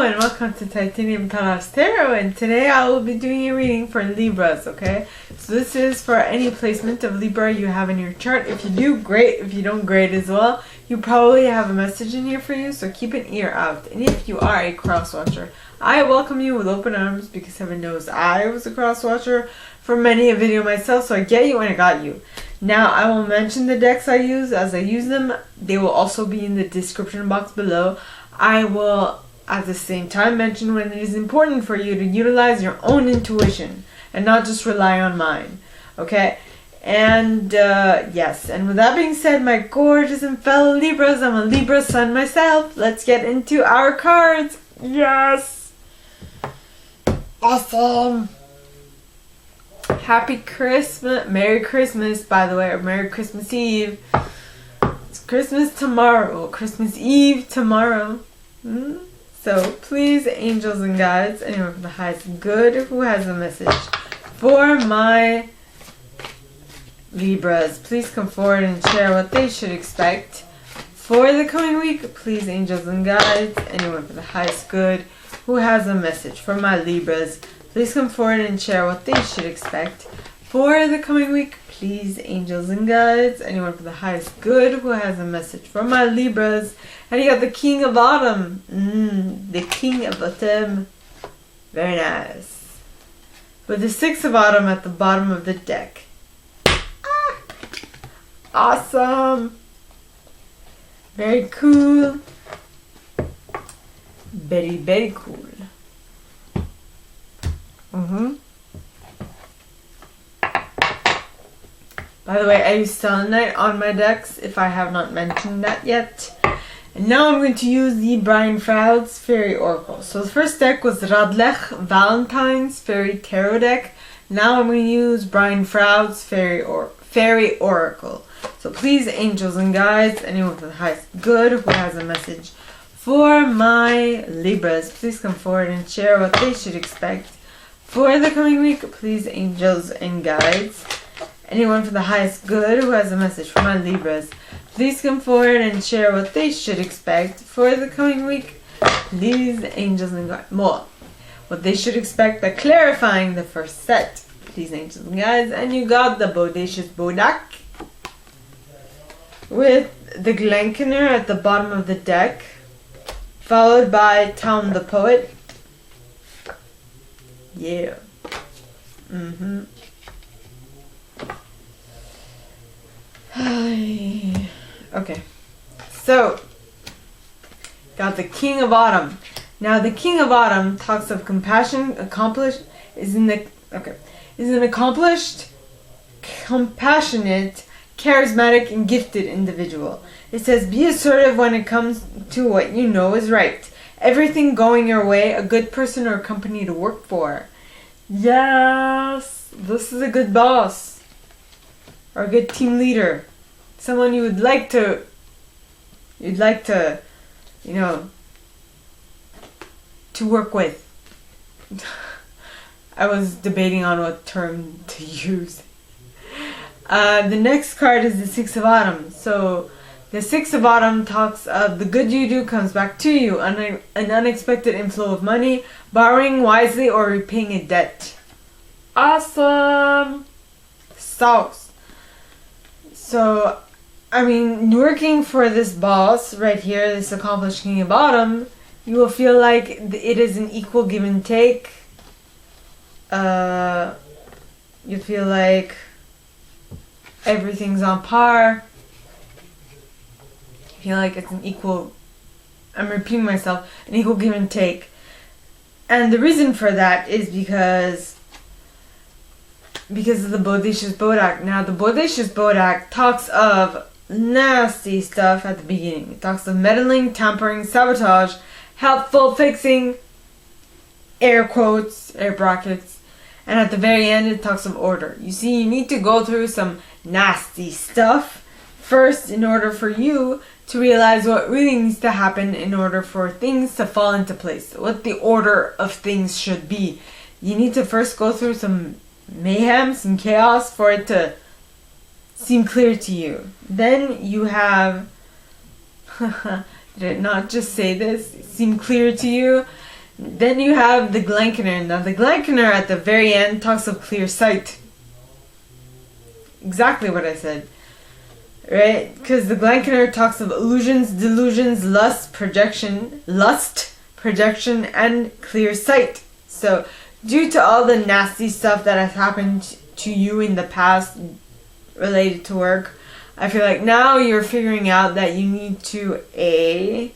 and welcome to Titanium Tarot, and today I will be doing a reading for Libras, okay? So this is for any placement of Libra you have in your chart. If you do, great. If you don't, great as well. You probably have a message in here for you, so keep an ear out. And if you are a cross watcher, I welcome you with open arms, because heaven knows I was a cross watcher for many a video myself, so I get you and I got you. Now, I will mention the decks I use as I use them. They will also be in the description box below. I will, at the same time, mention when it is important for you to utilize your own intuition and not just rely on mine. Okay? And, yes. And with that being said, my gorgeous and fellow Libras, I'm a Libra sun myself. Let's get into our cards. Yes! Awesome! Happy Christmas, Merry Christmas, by the way, or Merry Christmas Eve. It's Christmas tomorrow, Christmas Eve tomorrow. So please, angels and guides, anyone from the highest good who has a message for my Libras, please come forward and share what they should expect for the coming week. Please, angels and guides, anyone for the highest good who has a message for my Libras, please come forward and share what they should expect for the coming week. Please, angels and guides, anyone for the highest good who has a message for my Libras. And you got the King of Autumn. The King of Autumn. Very nice. With the Six of Autumn at the bottom of the deck. Ah, awesome. Very cool. Very, very cool. By the way, I use selenite on my decks, if I have not mentioned that yet. And now I'm going to use the Brian Froud's Fairy Oracle. So the first deck was Radleigh Valentine's Fairy Tarot deck. Now I'm going to use Brian Froud's Fairy Oracle. So please, angels and guides, anyone for the highest good who has a message for my Libras, please come forward and share what they should expect for the coming week. Please, angels and guides, anyone for the highest good who has a message for my Libras, please come forward and share what they should expect for the coming week. Please, angels and guides, more. What they should expect by clarifying the first set. Please, angels and guides, and you got the Bodacious Bodak with the Glenkinner at the bottom of the deck, followed by Town the Poet. Yeah. Okay. So, got the King of Autumn. Now, the King of Autumn talks of compassion, is an accomplished, compassionate, charismatic, and gifted individual. It says, be assertive when it comes to what you know is right. Everything going your way, a good person or company to work for. Yes, this is a good boss. Or a good team leader. Someone you'd like to, you know, to work with. I was debating on what term to use. The next card is the Six of Autumn. So, the Six of Autumn talks of the good you do comes back to you, an unexpected inflow of money, borrowing wisely or repaying a debt. Awesome! Sauce. So, I mean, working for this boss right here, this accomplished King of Autumn, you will feel like it is an equal give and take. You feel like everything's on par. I feel like it's an equal, I'm repeating myself, an equal give and take. And the reason for that is because of the Bodacious Bodak. Now, the Bodacious Bodak talks of nasty stuff at the beginning. It talks of meddling, tampering, sabotage, helpful, fixing, air quotes, air brackets, and at the very end it talks of order. You see, you need to go through some nasty stuff first in order for you to realize what really needs to happen in order for things to fall into place, what the order of things should be. You need to first go through some mayhem, some chaos for it to seem clear to you. Then you have, did it not just say this? Seem clear to you? Then you have the Glencaner. Now the Glencaner at the very end talks of clear sight. Exactly what I said. Right? Because the Glencaner talks of illusions, delusions, lust, projection, and clear sight. So, due to all the nasty stuff that has happened to you in the past related to work, I feel like now you're figuring out that you need to A,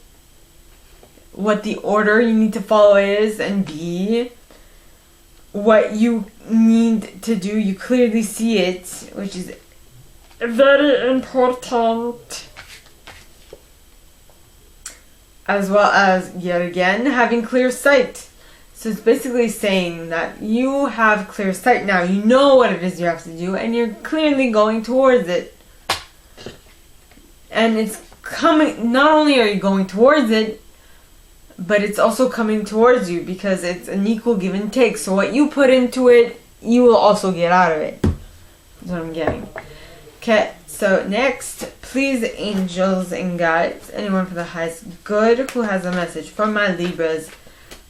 what the order you need to follow is, and B, what you need to do. You clearly see it, which is very important. As well as, yet again, having clear sight. So it's basically saying that you have clear sight now. You know what it is you have to do, and you're clearly going towards it. And it's coming, not only are you going towards it, but it's also coming towards you, because it's an equal give and take. So what you put into it, you will also get out of it. That's what I'm getting. Okay, so next, please, angels and guides, anyone for the highest good who has a message for my Libras,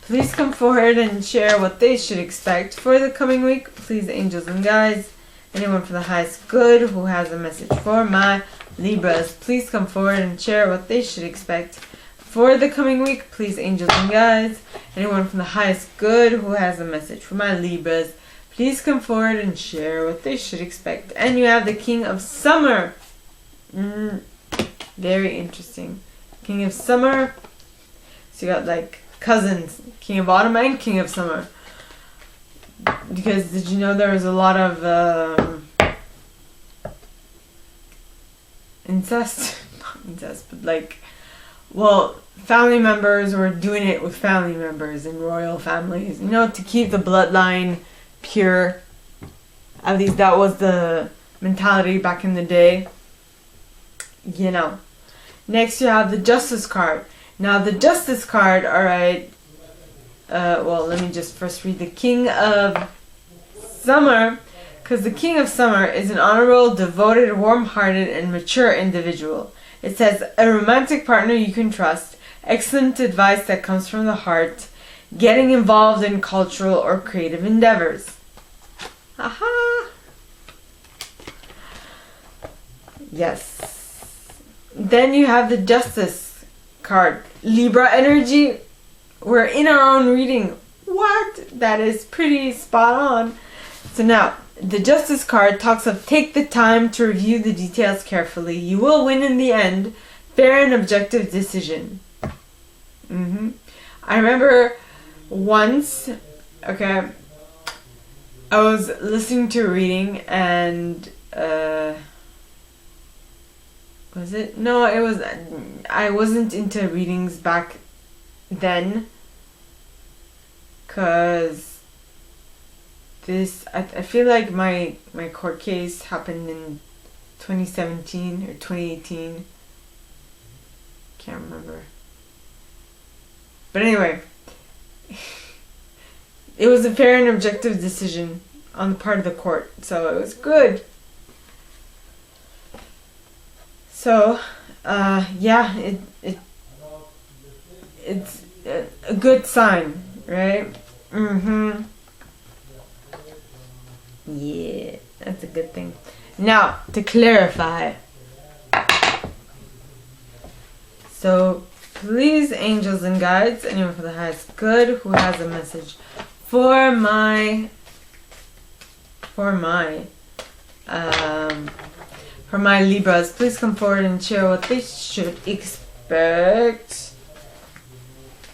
please come forward and share what they should expect for the coming week. Please, angels and guides, anyone for the highest good who has a message for my Libras, please come forward and share what they should expect for the coming week. Please, angels and guides, anyone from the highest good who has a message for my Libras, please come forward and share what they should expect. And you have the King of Summer. Very interesting. King of Summer. So you got like cousins, King of Autumn and King of Summer. Because did you know there was a lot of incest? Not incest, but like, well, family members were doing it with family members in royal families, you know, to keep the bloodline pure. At least that was the mentality back in the day, you know. Next you have the Justice card. Now the Justice card, alright, well, let me just first read the King of Summer, because the King of Summer is an honorable, devoted, warm-hearted, and mature individual. It says, a romantic partner you can trust, excellent advice that comes from the heart, getting involved in cultural or creative endeavors. Aha! Yes. Then you have the Justice card. Libra energy. We're in our own reading. What? That is pretty spot on. So now, the Justice card talks of take the time to review the details carefully. You will win in the end. Fair and objective decision. I remember once, okay, I was listening to a reading and, was it? No, it was, I wasn't into readings back then, because this, I feel like my court case happened in 2017 or 2018. Can't remember. But anyway, it was a fair and objective decision on the part of the court, so it was good. So, yeah, it's a good sign, right? Yeah, that's a good thing. Now, to clarify. So, please, angels and guides, anyone for the highest good who has a message for my Libras, please come forward and share what they should expect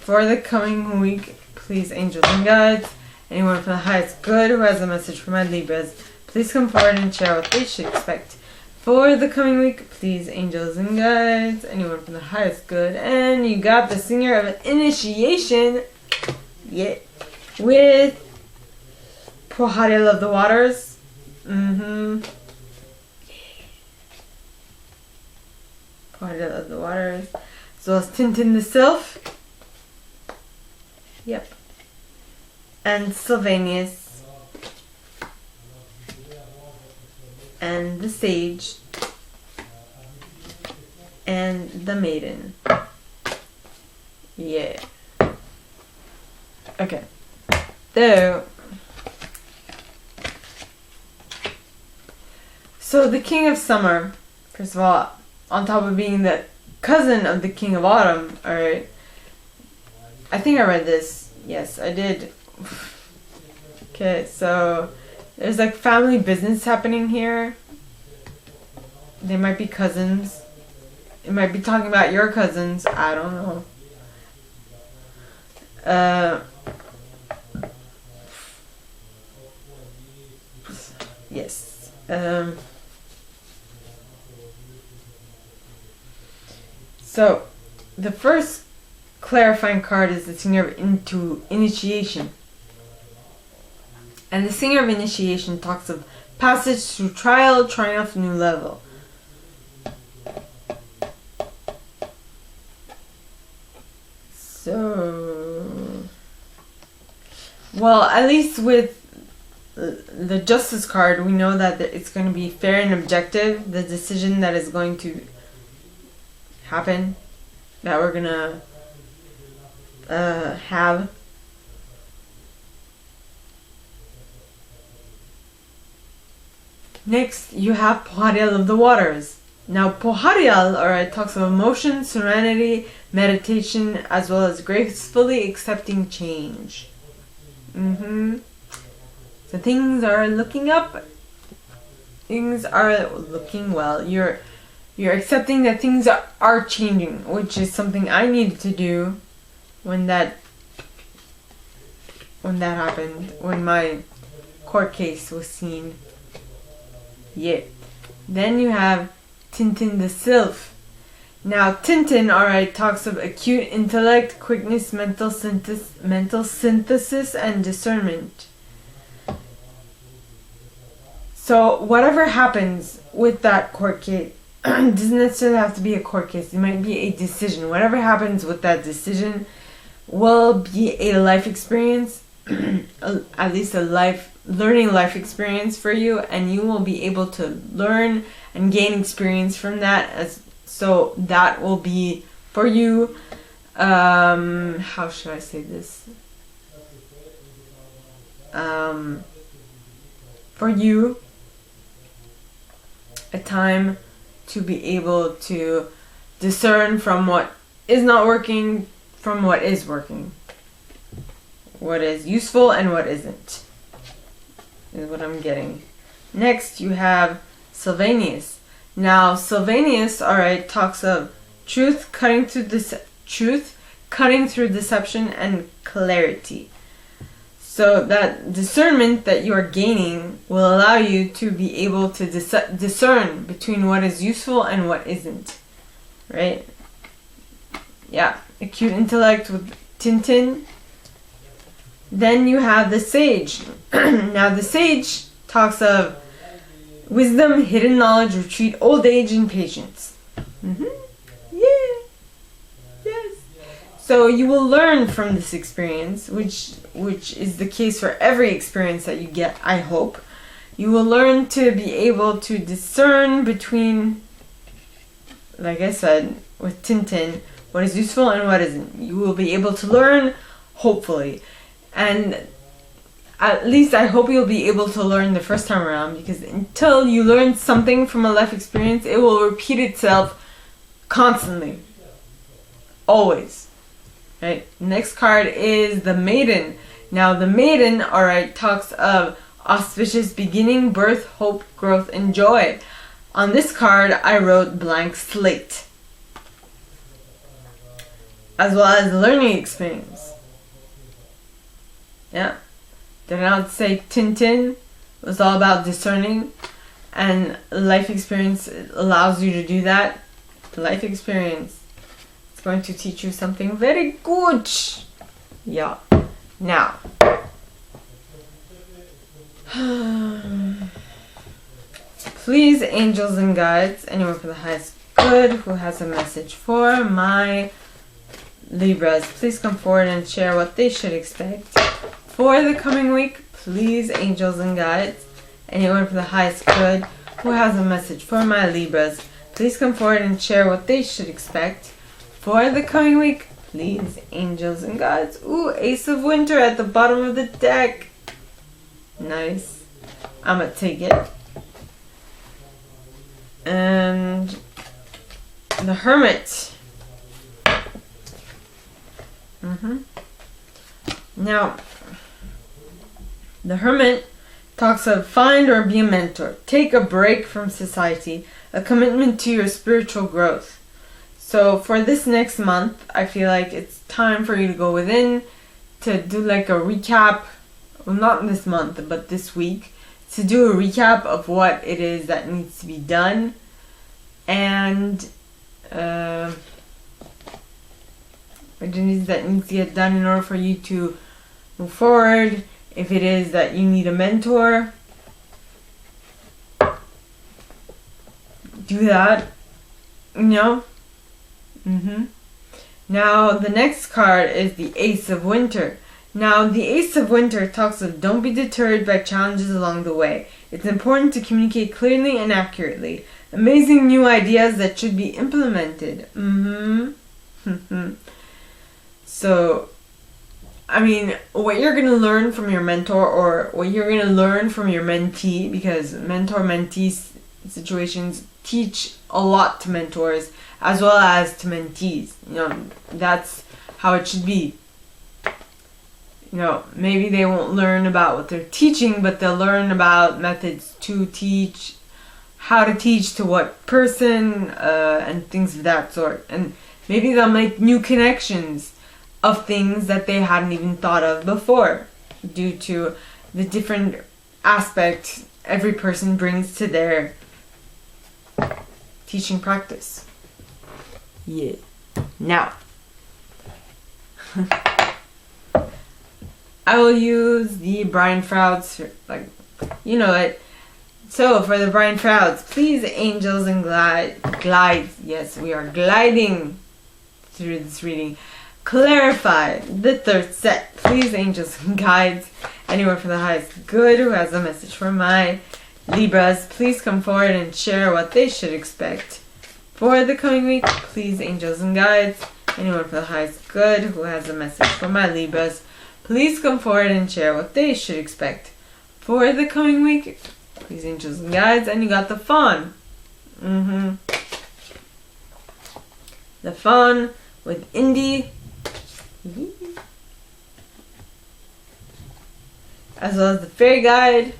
for the coming week. Please, angels and guides, anyone for the highest good who has a message for my Libras, please come forward and share what they should expect for the coming week. Please, angels and guides, anyone from the highest good. And you got the Singer of Initiation, yeah, with Radleigh of the Waters. Radleigh of the Waters, as well as Tintin the Sylph. Yep. And Sylvanus. And the Sage. And the Maiden. Yeah. Okay. So the King of Summer, first of all, on top of being the cousin of the King of Autumn, alright. I think I read this. Yes, I did. Okay, so there's like family business happening here. They might be cousins. It might be talking about your cousins. I don't know. Yes. So, the first clarifying card is the Singer of Initiation. And the Singer of Initiation talks of passage through trial, triumph, new level. So, well, at least with the Justice card, we know that it's going to be fair and objective, the decision that is going to happen, that we're going to have. Next, you have Poharial of the Waters. Now, Poharial, alright, talks of emotion, serenity, meditation, as well as gracefully accepting change. So things are looking up. Things are looking well. You're accepting that things are changing, which is something I needed to do when that happened, when my court case was seen. Yeah. Then you have Tintin the Sylph. Now, Tintin, alright, talks of acute intellect, quickness, mental synthesis, and discernment. So, whatever happens with that court case, doesn't necessarily have to be a court case. It might be a decision. Whatever happens with that decision will be a life experience, at least a learning life experience for you, and you will be able to learn and gain experience from that. So that will be for you. How should I say this? For you, a time to be able to discern from what is not working from what is working. What is useful and what isn't, is what I'm getting. Next, you have Sylvanus. Now, Sylvanus, alright, talks of truth cutting through deception and clarity. So that discernment that you are gaining will allow you to be able to discern between what is useful and what isn't. Right? Yeah. Acute intellect with Tintin. Then you have the Sage. Now the Sage talks of wisdom, hidden knowledge, retreat, old age, and patience. Yeah. Yes. So you will learn from this experience, which is the case for every experience that you get, I hope. You will learn to be able to discern between, like I said, with Tintin, what is useful and what isn't. You will be able to learn, hopefully. And at least I hope you'll be able to learn the first time around, because until you learn something from a life experience, it will repeat itself constantly. Always. Right? Next card is the Maiden. Now the Maiden, alright, talks of auspicious beginning, birth, hope, growth, and joy. On this card, I wrote blank slate, as well as learning experience. Yeah. Did I not say Tintin was all about discerning, and life experience allows you to do that? Life experience is going to teach you something very good. Yeah. Now, please, angels and guides, anyone for the highest good who has a message for my Libras, please come forward and share what they should expect for the coming week. Please, angels and guides, anyone for the highest good who has a message for my Libras, please come forward and share what they should expect for the coming week. Please, angels and guides. Ooh, Ace of Winter at the bottom of the deck. Nice. I'm gonna take it. And the Hermit. Now, the Hermit talks of find or be a mentor. Take a break from society. A commitment to your spiritual growth. So for this next month, I feel like it's time for you to go within, to do like a recap, well, not this month, but this week, to do a recap of what it is that needs to be done, and what it is that needs to get done in order for you to move forward. If it is that you need a mentor, do that, you know. Now the next card is the Ace of Winter. Now the Ace of Winter talks of don't be deterred by challenges along the way. It's important to communicate clearly and accurately. Amazing new ideas that should be implemented. So, I mean, what you're going to learn from your mentor, or what you're going to learn from your mentee, because mentor-mentee situations teach a lot to mentors as well as to mentees. You know, that's how it should be. You know, maybe they won't learn about what they're teaching, but they'll learn about methods to teach, how to teach to what person, and things of that sort. And maybe they'll make new connections of things that they hadn't even thought of before, due to the different aspects every person brings to their teaching practice. Yeah. Now, I will use the Brian Froud's, like, you know it. So, for the Brian Froud's, please, angels and glides. Yes, we are gliding through this reading. Clarify the third set. Please, angels and guides. Anyone for the highest good who has a message for my Libras, please come forward and share what they should expect for the coming week. Please, angels and guides. Anyone for the highest good who has a message for my Libras, please come forward and share what they should expect for the coming week. Please, angels and guides. And you got the Fawn. The Fawn with Indy. As well as the Fairy Guide.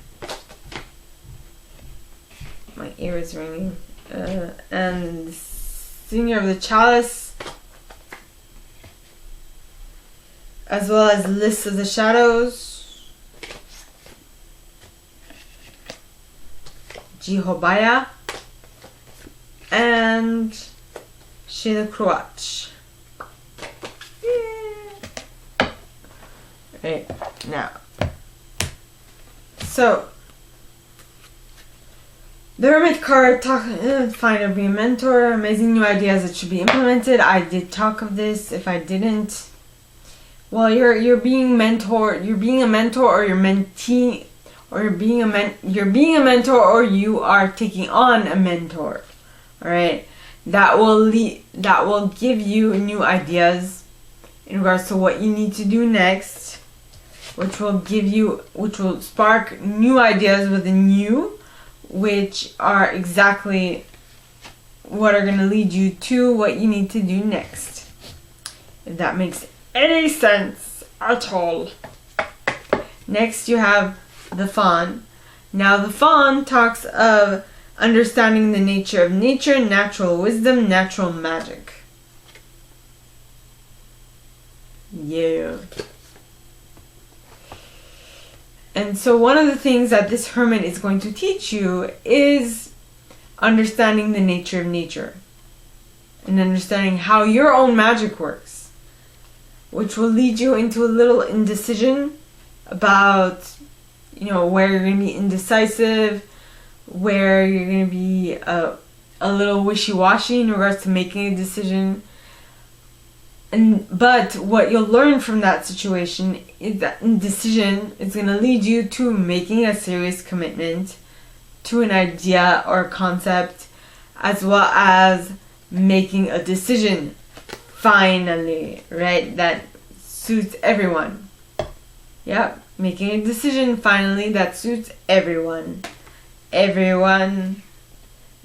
My ear is ringing. And the Singer of the Chalice. As well as the List of the Shadows. Jehobiah. And Sheila Crouch. Right, now. So, the Hermit card, find or be a mentor, amazing new ideas that should be implemented. I did talk of this. If I didn't, well, you're being mentor, you're being a mentor, or you're mentee, or you're being a mentor, or you are taking on a mentor. All right, that will give you new ideas in regards to what you need to do next, which will spark new ideas within you, which are exactly what are going to lead you to what you need to do next. If that makes any sense at all. Next you have the Fawn. Now the Fawn talks of understanding the nature of nature, natural wisdom, natural magic. Yeah. And so one of the things that this Hermit is going to teach you is understanding the nature of nature. And understanding how your own magic works. Which will lead you into a little indecision about, where you're going to be indecisive, where you're going to be a little wishy-washy in regards to making a decision. But what you'll learn from that situation is that indecision is going to lead you to making a serious commitment to an idea or concept, as well as making a decision finally, right? That suits everyone. Yep, making a decision finally that suits everyone. Everyone.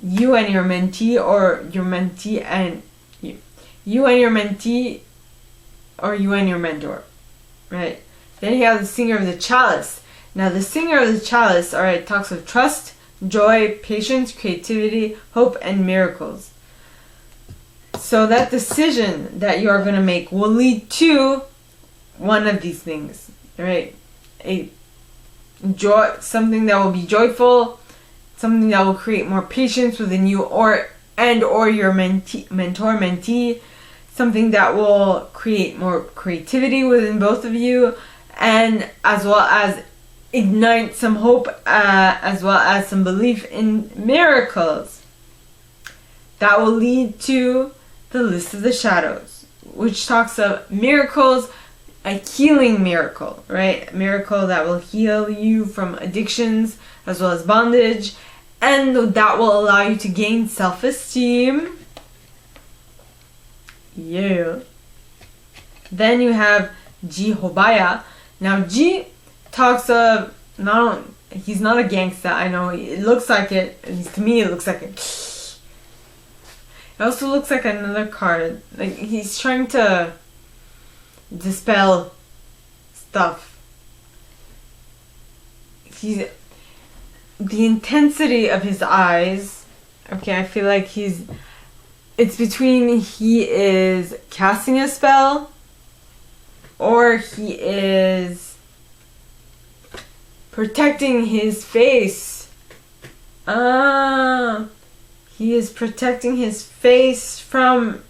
You and your mentee, or your mentee and you. You and your mentee, or you and your mentor. Right? Then you have the singer of the chalice. Now the singer of the chalice, alright, talks of trust, joy, patience, creativity, hope, and miracles. So that decision that you are going to make will lead to one of these things, right? Something that will be joyful, something that will create more patience within you or your mentor-mentee, something that will create more creativity within both of you, and as well as ignite some hope, as well as some belief in miracles. That will lead to the list of the shadows, which talks of miracles, a healing miracle, right? A miracle that will heal you from addictions as well as bondage, and that will allow you to gain self-esteem. Yeah. Then you have Jehovah. Now G talks of he's not a gangster. I know it looks like it. At least to me, it looks like it. It also looks like another card. Like he's trying to dispel stuff. The intensity of his eyes. Okay, I feel like it's between he is casting a spell or he is protecting his face. He is protecting his face from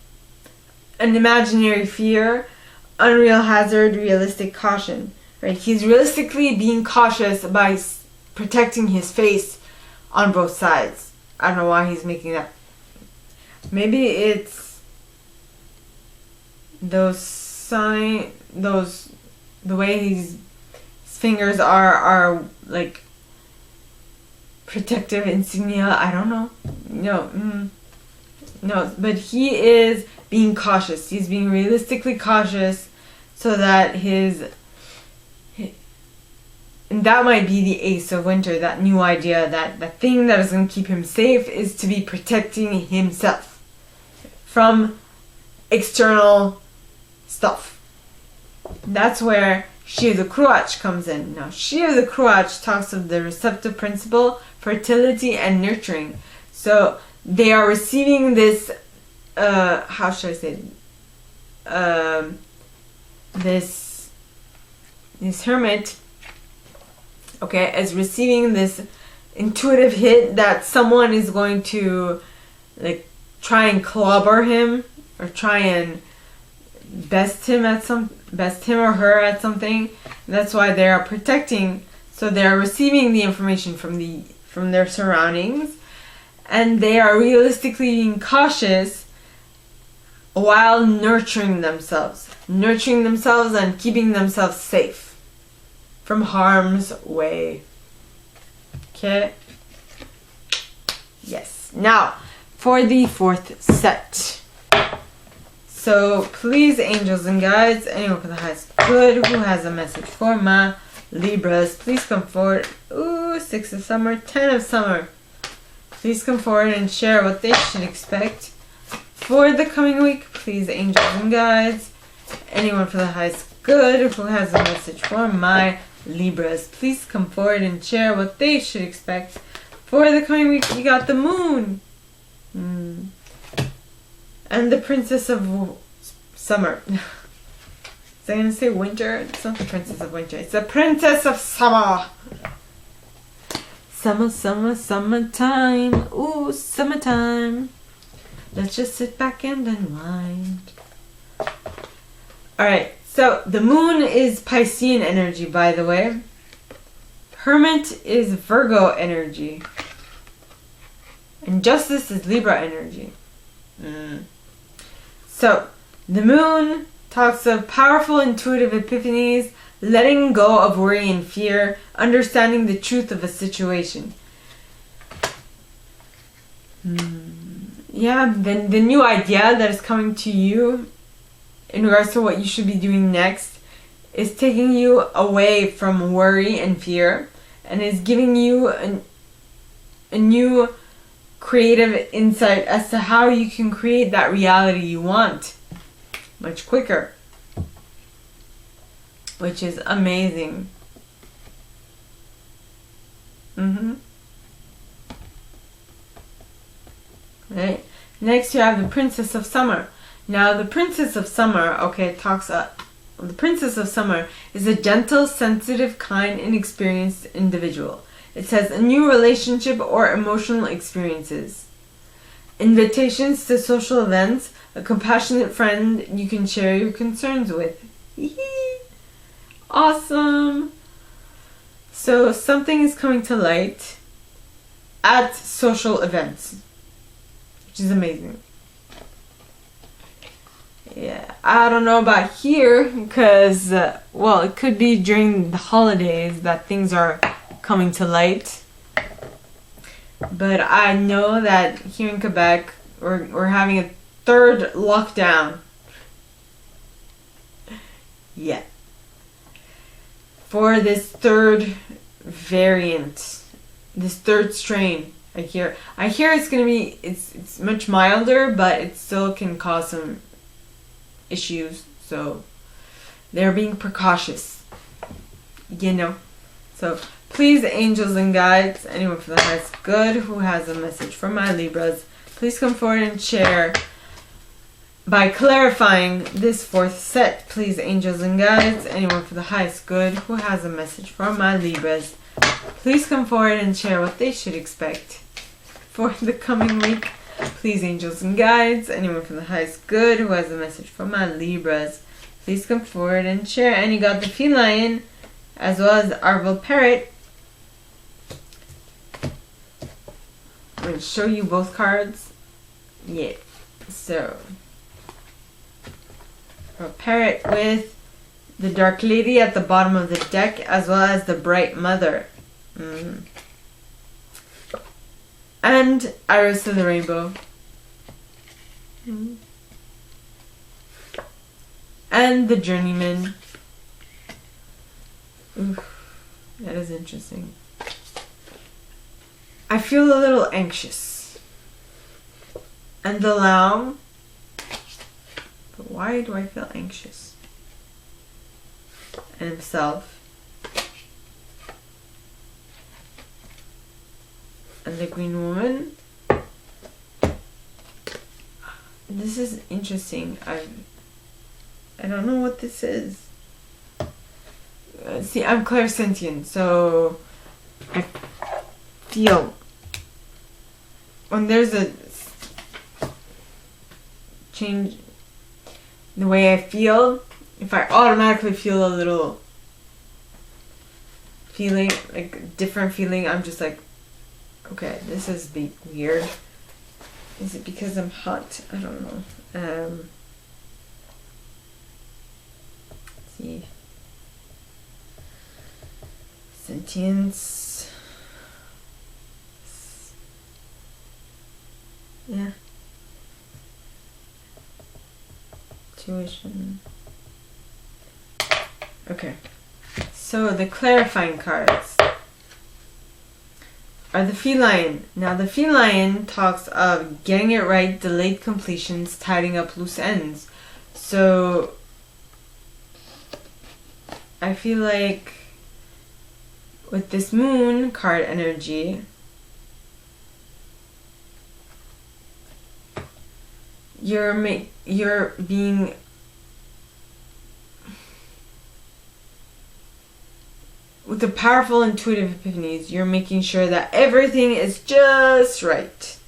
an imaginary fear, unreal hazard, realistic caution. Right? He's realistically being cautious by protecting his face on both sides. I don't know why he's making that. Maybe it's the way his fingers are like protective insignia. I don't know. No, but he is being cautious. He's being realistically cautious so that and that might be the Ace of Winter, that new idea that the thing that is going to keep him safe is to be protecting himself from external stuff. That's where She of the Cruach comes in. Now, She of the Cruach talks of the receptive principle, fertility, and nurturing. So, they are receiving this, how should I say, this hermit, okay, is receiving this intuitive hit that someone is going to, like, try and clobber him, or try and best him or her at something. That's why they are protecting. So they are receiving the information from their surroundings, and they are realistically being cautious while nurturing themselves and keeping themselves safe from harm's way. Okay. Yes. Now for the fourth set. So please, angels and guides, anyone for the highest good who has a message for my Libras, please come forward. Ooh, 6 of Summer, 10 of Summer. Please come forward and share what they should expect for the coming week. Please, angels and guides, anyone for the highest good who has a message for my Libras, please come forward and share what they should expect for the coming week. We got the Moon. And the Princess of Summer. Was I going to say winter? It's not the Princess of Winter. It's the Princess of Summer. Summer, summer, summertime. Ooh, summertime. Let's just sit back and unwind. Alright, so the Moon is Piscean energy, by the way. Hermit is Virgo energy. And Justice is Libra energy. So, the Moon talks of powerful intuitive epiphanies, letting go of worry and fear, understanding the truth of a situation. Yeah, then the new idea that is coming to you in regards to what you should be doing next is taking you away from worry and fear, and is giving you a new creative insight as to how you can create that reality you want much quicker, which is amazing. Right. Next you have the Princess of Summer. Now the Princess of Summer, the Princess of Summer is a gentle, sensitive, kind, and experienced individual. It says a new relationship or emotional experiences, invitations to social events, a compassionate friend you can share your concerns with. Awesome. So something is coming to light at social events, which is amazing. Yeah, I don't know about here because, well, it could be during the holidays that things are coming to light. But I know that here in Quebec, we're having a third lockdown. Yeah. For this third variant, this third strain. I hear it's gonna be, it's much milder, but it still can cause some issues, so they're being precautious, you know. So please, angels and guides, anyone for the highest good who has a message for my Libras, please come forward and share by clarifying this fourth set. Please, angels and guides, anyone for the highest good who has a message for my Libras, please come forward and share what they should expect for the coming week. Please, angels and guides, anyone from the highest good who has a message for my Libras, please come forward and share. And you got the feline as well as the Arval Parrot. I'm going to show you both cards. Yeah. So, a parrot with the Dark Lady at the bottom of the deck, as well as the Bright Mother. And Iris of the Rainbow. And the Journeyman. Oof, that is interesting. I feel a little anxious. And the Lamb. But why do I feel anxious? And himself. And the Green Woman. This is interesting. I don't know what this is. See, I'm clairsentient, so I feel when there's a change in the way I feel, if I automatically feel a little feeling, like a different feeling, I'm just like, okay, this is weird. Is it because I'm hot? I don't know. Let's see. Sentience. Yeah. Tuition. Okay. So the clarifying cards are the feline. Now the feline talks of getting it right, delayed completions, tidying up loose ends. So I feel like with this moon card energy, you're being with the powerful intuitive epiphanies, you're making sure that everything is just right.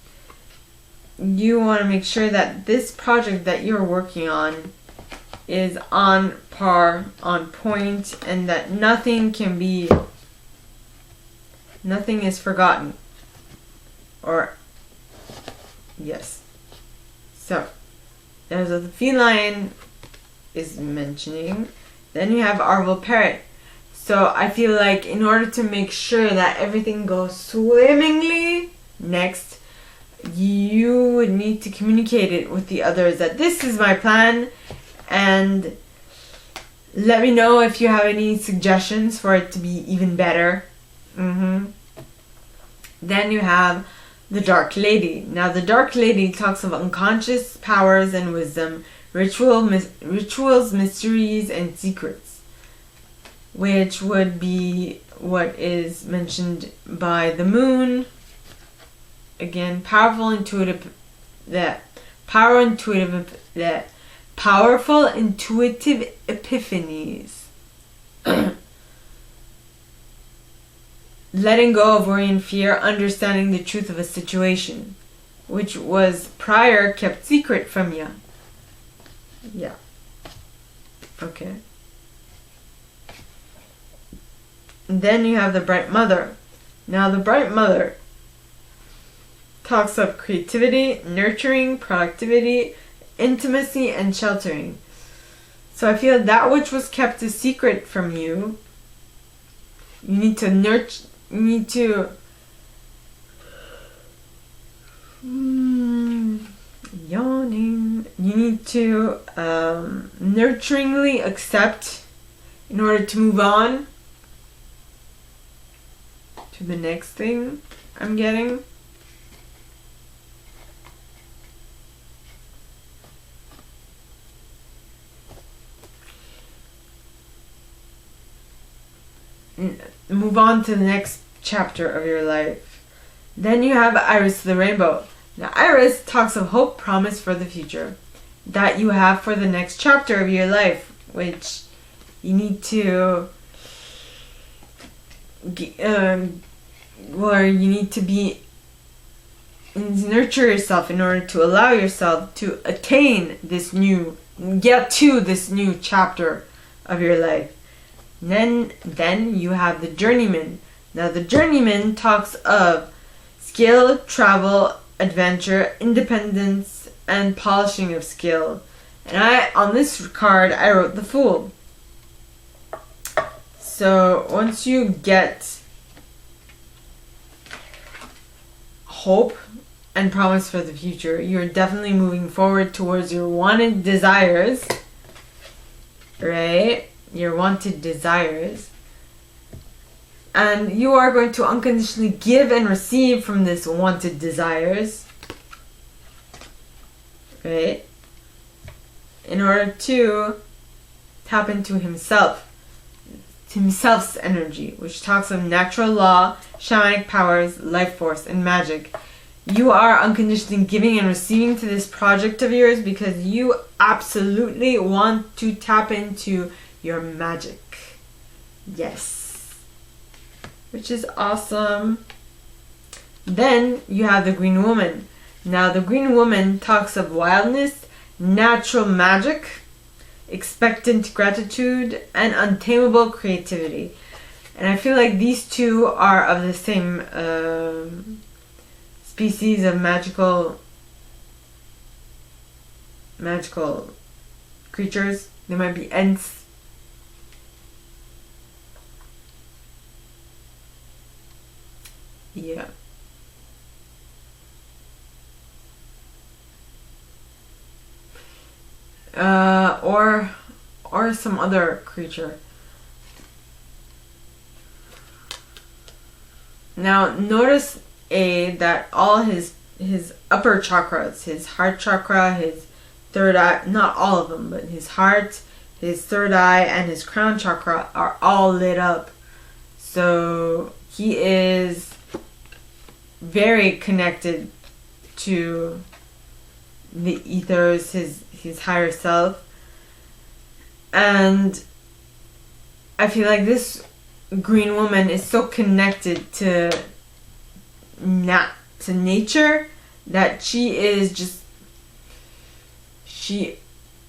You want to make sure that this project that you're working on is on par, on point, and that nothing is forgotten. Or, yes. So, there's what the feline is mentioning. Then you have Arval Parrot. So I feel like in order to make sure that everything goes swimmingly next, you would need to communicate it with the others that this is my plan And let me know if you have any suggestions for it to be even better. Then you have the Dark Lady. Now the Dark Lady talks of unconscious powers and wisdom, rituals, mysteries, and secrets, which would be what is mentioned by the moon. Again, powerful intuitive epiphanies. Letting go of worry and fear, understanding the truth of a situation, which was prior kept secret from you. Yeah. Okay. And then you have the Bright Mother. Now the Bright Mother talks of creativity, nurturing, productivity, intimacy, and sheltering. So I feel that which was kept a secret from you, you need to nurture. You need to yawning. You need to nurturingly accept in order to move on to the next thing I'm getting. Move on to the next chapter of your life. Then you have Iris the Rainbow. Now Iris talks of hope, promise for the future that you have for the next chapter of your life, which you need to where you need to be nurture yourself in order to allow yourself to attain this new, get to this new chapter of your life. Then you have the Journeyman. Now the Journeyman talks of skill, travel, adventure, independence, and polishing of skill. And on this card I wrote the Fool. So once you get hope and promise for the future, you're definitely moving forward towards your wanted desires, right? Your wanted desires, and you are going to unconditionally give and receive from this wanted desires, right, in order to tap into himself's energy, which talks of natural law, shamanic powers, life force, and magic. You are unconditionally giving and receiving to this project of yours because you absolutely want to tap into your magic. Yes. Which is awesome. Then you have the Green Woman. Now the Green Woman talks of wildness, natural magic, expectant gratitude, and untamable creativity. And I feel like these two are of the same species of magical creatures. They might be Ents. Yeah. Or some other creature. Now notice that all his upper chakras, his heart chakra, his third eye, not all of them, but his heart, his third eye, and his crown chakra are all lit up. So he is very connected to the ethers, his higher self. And I feel like this Green Woman is so connected to nature that she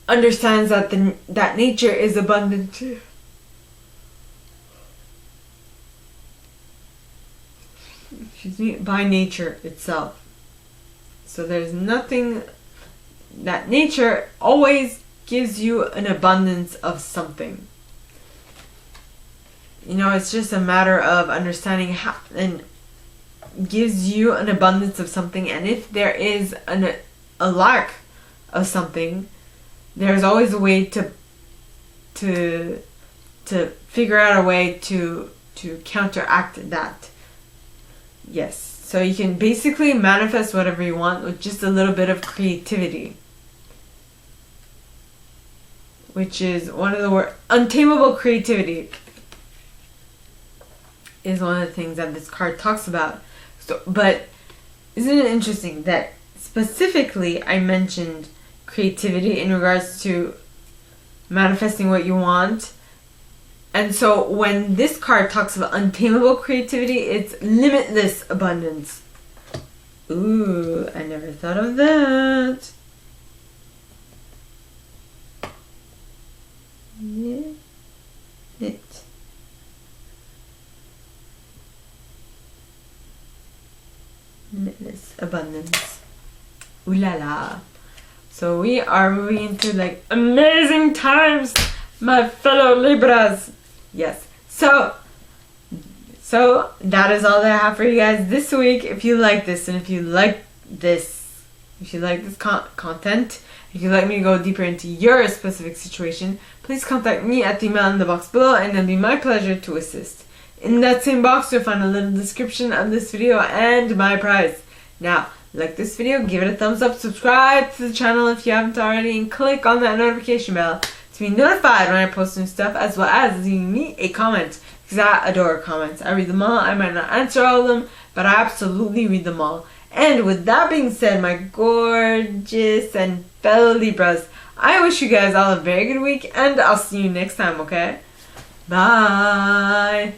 understands that nature is abundant too. Excuse me, by nature itself. So there's nothing, that nature always gives you an abundance of something. You know, it's just a matter of understanding how, and gives you an abundance of something. And if there is a lack of something, there's always a way to figure out a way to counteract that. Yes, so you can basically manifest whatever you want with just a little bit of creativity, which is one of the words. Untamable creativity is one of the things that this card talks about. So, but isn't it interesting that specifically I mentioned creativity in regards to manifesting what you want? And so when this card talks about untamable creativity, it's limitless abundance. Ooh, I never thought of that. Limitless abundance. Ooh la la. So we are moving into like amazing times, my fellow Libras. Yes. So that is all that I have for you guys this week. If you like this, and if you like this content, if you'd like me to go deeper into your specific situation, please contact me at the email in the box below, and it'll be my pleasure to assist. In that same box, you'll find a little description of this video and my prize. Now, like this video, give it a thumbs up, subscribe to the channel if you haven't already, and click on that notification bell to be notified when I post new stuff, as well as leaving me a comment, because I adore comments. I read them all. I might not answer all of them, but I absolutely read them all. And with that being said, my gorgeous and fellow Libras, I wish you guys all a very good week, and I'll see you next time, okay? Bye!